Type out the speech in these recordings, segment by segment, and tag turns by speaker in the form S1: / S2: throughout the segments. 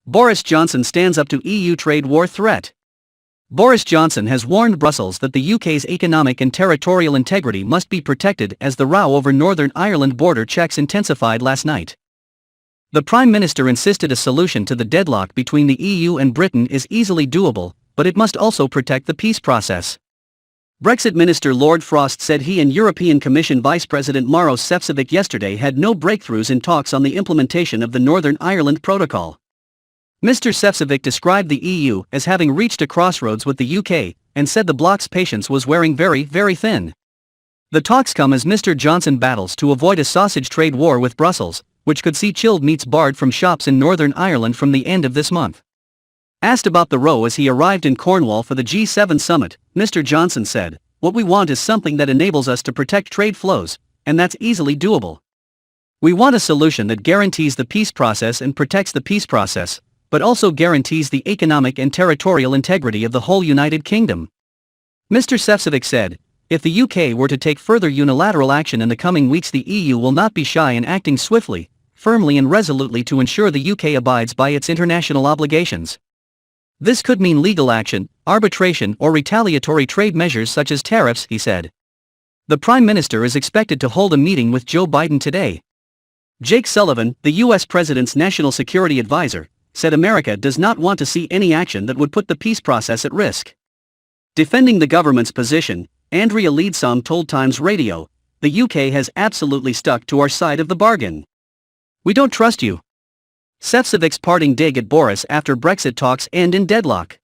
S1: Boris Johnson stands up to EU trade war threat. Boris Johnson has warned Brussels that the UK's economic and territorial integrity must be protected as the row over Northern Ireland border checks intensified last night. The Prime Minister insisted a solution to the deadlock between the EU and Britain is easily doable, but it must also protect the peace process. Brexit Minister Lord Frost said he and European Commission Vice President Maros Sefcovic yesterday had no breakthroughs in talks on the implementation of the Northern Ireland Protocol. Mr. Sefcovic described the EU as having reached a crossroads with the UK, and said the bloc's patience was wearing very, very thin. The talks come as Mr. Johnson battles to avoid a sausage trade war with Brussels, which could see chilled meats barred from shops in Northern Ireland from the end of this month. Asked about the row as he arrived in Cornwall for the G7 summit, Mr. Johnson said, "What we want is something that enables us to protect trade flows, and that's easily doable. We want a solution that guarantees the peace process and protects the peace process, but also guarantees the economic and territorial integrity of the whole United Kingdom." Mr. Sefcovic said, "If the UK were to take further unilateral action in the coming weeks, the EU will not be shy in acting swiftly, firmly and resolutely to ensure the UK abides by its international obligations. This could mean legal action, arbitration or retaliatory trade measures such as tariffs," he said. The Prime Minister is expected to hold a meeting with Joe Biden today. Jake Sullivan, the US President's national security advisor, said America does not want to see any action that would put the peace process at risk. Defending the government's position, Andrea Leadsom told Times Radio, "The UK has absolutely stuck to our side of the bargain. We don't trust you." Sefcovic's parting dig at Boris after Brexit talks end in deadlock.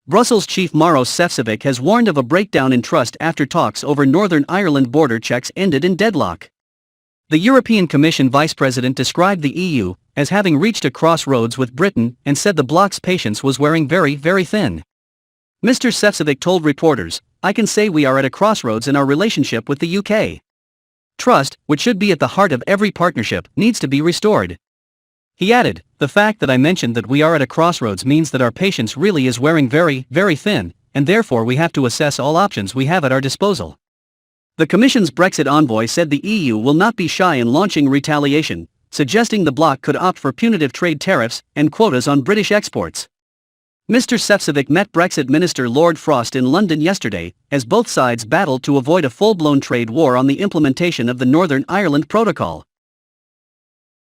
S1: Brussels chief Maros Sefcovic has warned of a breakdown in trust after talks over Northern Ireland border checks ended in deadlock. The European Commission Vice President described the EU as having reached a crossroads with Britain and said the bloc's patience was wearing very, very thin. Mr. Sefcovic told reporters, "I can say we are at a crossroads in our relationship with the UK. Trust, which should be at the heart of every partnership, needs to be restored." He added, "The fact that I mentioned that we are at a crossroads means that our patience really is wearing very, very thin, and therefore we have to assess all options we have at our disposal." The Commission's Brexit envoy said the EU will not be shy in launching retaliation, suggesting the bloc could opt for punitive trade tariffs and quotas on British exports. Mr. Sefcovic met Brexit Minister Lord Frost in London yesterday, as both sides battled to avoid a full-blown trade war on the implementation of the Northern Ireland Protocol.